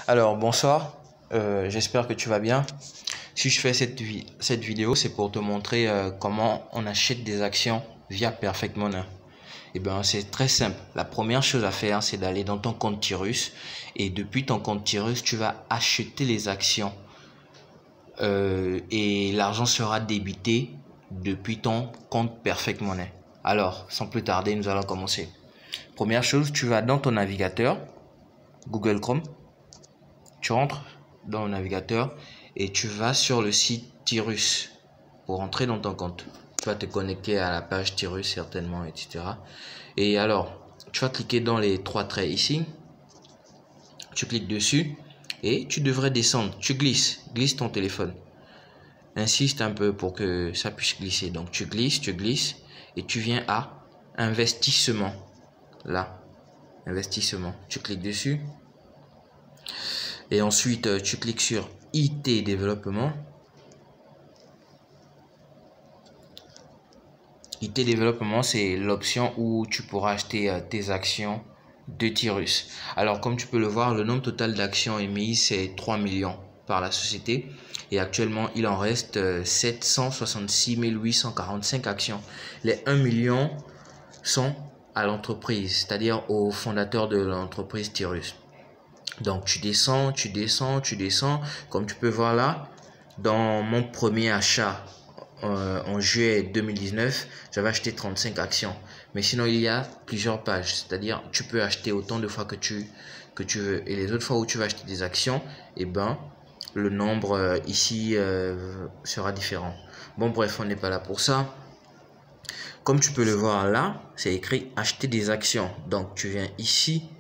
Alors bonsoir, j'espère que tu vas bien. Si je fais cette vidéo, c'est pour te montrer comment on achète des actions via Perfect Money. Et bien c'est très simple. La première chose à faire, c'est d'aller dans ton compte Tirus. Et depuis ton compte Tirus, tu vas acheter les actions. Et l'argent sera débité depuis ton compte Perfect Money. Alors, sans plus tarder, nous allons commencer. Première chose, tu vas dans ton navigateur, Google Chrome. Tu rentres dans le navigateur et tu vas sur le site Tirus pour entrer dans ton compte. Tu vas te connecter à la page Tirus certainement, etc. Et alors, tu vas cliquer dans les trois traits ici. Tu cliques dessus et tu devrais descendre. Tu glisses ton téléphone. Insiste un peu pour que ça puisse glisser. Donc tu glisses et tu viens à investissement. Là, investissement. Tu cliques dessus. Et ensuite, tu cliques sur IT développement. IT développement, c'est l'option où tu pourras acheter tes actions de Tirus. Alors, comme tu peux le voir, le nombre total d'actions émises, c'est 3 millions par la société. Et actuellement, il en reste 766 845 actions. Les 1 million sont à l'entreprise, c'est-à-dire au fondateur de l'entreprise Tirus. Donc tu descends. Comme tu peux voir là, dans mon premier achat en juillet 2019, j'avais acheté 35 actions. Mais sinon, il y a plusieurs pages. C'est-à-dire, tu peux acheter autant de fois que tu veux. Et les autres fois où tu vas acheter des actions, eh ben, le nombre ici sera différent. Bon, bref, on n'est pas là pour ça. Comme tu peux le voir là, c'est écrit acheter des actions. Donc, tu viens ici.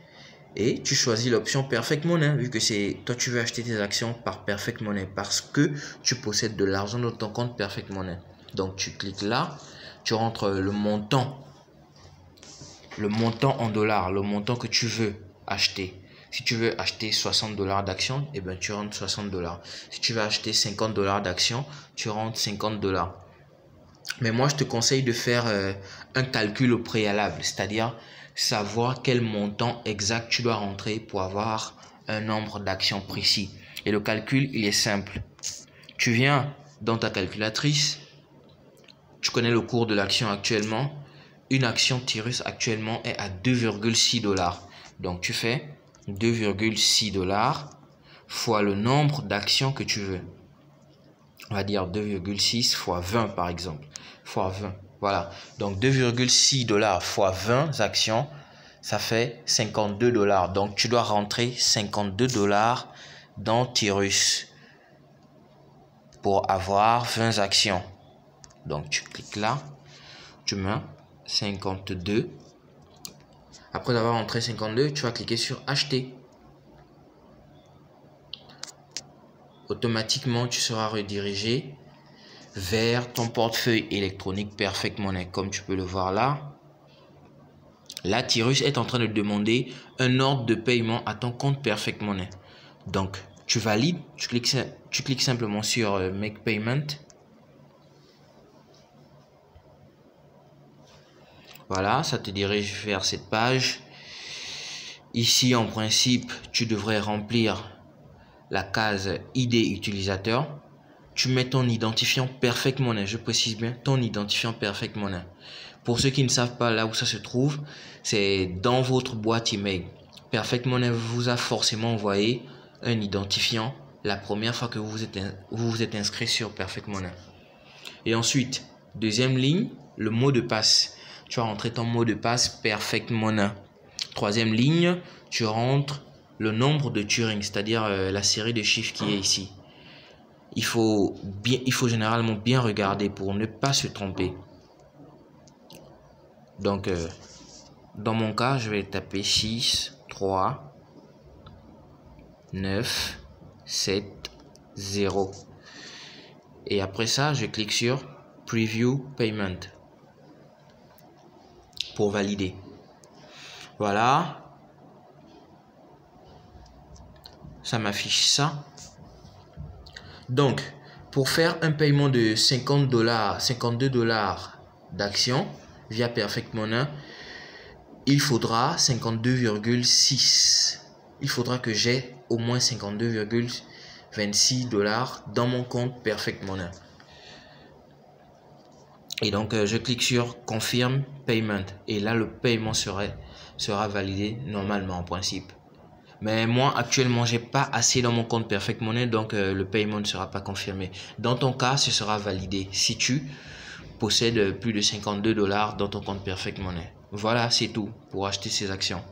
Et tu choisis l'option Perfect Money, vu que c'est toi tu veux acheter tes actions par Perfect Money parce que tu possèdes de l'argent dans ton compte Perfect Money. Donc tu cliques là, tu rentres le montant en dollars, le montant que tu veux acheter. Si tu veux acheter 60 $ d'actions, eh ben tu rentres 60 $. Si tu veux acheter 50 $ d'actions, tu rentres 50 $. Mais moi, je te conseille de faire un calcul au préalable, c'est-à-dire savoir quel montant exact tu dois rentrer pour avoir un nombre d'actions précis. Et le calcul, il est simple. Tu viens dans ta calculatrice, tu connais le cours de l'action actuellement. Une action Tirus actuellement est à 2,6 $. Donc, tu fais 2,6 $ fois le nombre d'actions que tu veux. On va dire 2,6 fois 20 par exemple. Fois 20. Voilà. Donc 2,6 $ fois 20 actions, ça fait 52 $. Donc tu dois rentrer 52 $ dans Tirus pour avoir 20 actions. Donc tu cliques là, tu mets 52. Après avoir rentré 52, tu vas cliquer sur acheter. Automatiquement, tu seras redirigé vers ton portefeuille électronique Perfect Money. Comme tu peux le voir là, la Tirus est en train de demander un ordre de paiement à ton compte Perfect Money. Donc, tu valides, tu cliques simplement sur Make Payment. Voilà, ça te dirige vers cette page. Ici, en principe, tu devrais remplir la case ID utilisateur. Tu mets ton identifiant Perfect Money. Je précise bien ton identifiant Perfect Money. Pour ceux qui ne savent pas là où ça se trouve, c'est dans votre boîte email. Perfect Money vous a forcément envoyé un identifiant la première fois que vous vous êtes inscrit sur Perfect Money. Et ensuite, deuxième ligne, le mot de passe. Tu vas rentrer ton mot de passe Perfect Money. Troisième ligne, tu rentres le nombre de Turing, c'est-à-dire la série de chiffres qui est ici. Il faut généralement bien regarder pour ne pas se tromper. Donc, dans mon cas, je vais taper 6, 3, 9, 7, 0. Et après ça, je clique sur Preview Payment pour valider. Voilà. Ça m'affiche ça. Donc, pour faire un paiement de 50 $, 52 $ d'actions via Perfect Money, il faudra 52,6. Il faudra que j'ai au moins 52,26 $ dans mon compte Perfect Money. Et donc, je clique sur Confirm Payment. Et là, le paiement sera validé normalement en principe. Mais moi, actuellement, j'ai pas assez dans mon compte Perfect Money, donc le paiement ne sera pas confirmé. Dans ton cas, ce sera validé si tu possèdes plus de 52 $ dans ton compte Perfect Money. Voilà, c'est tout pour acheter ces actions.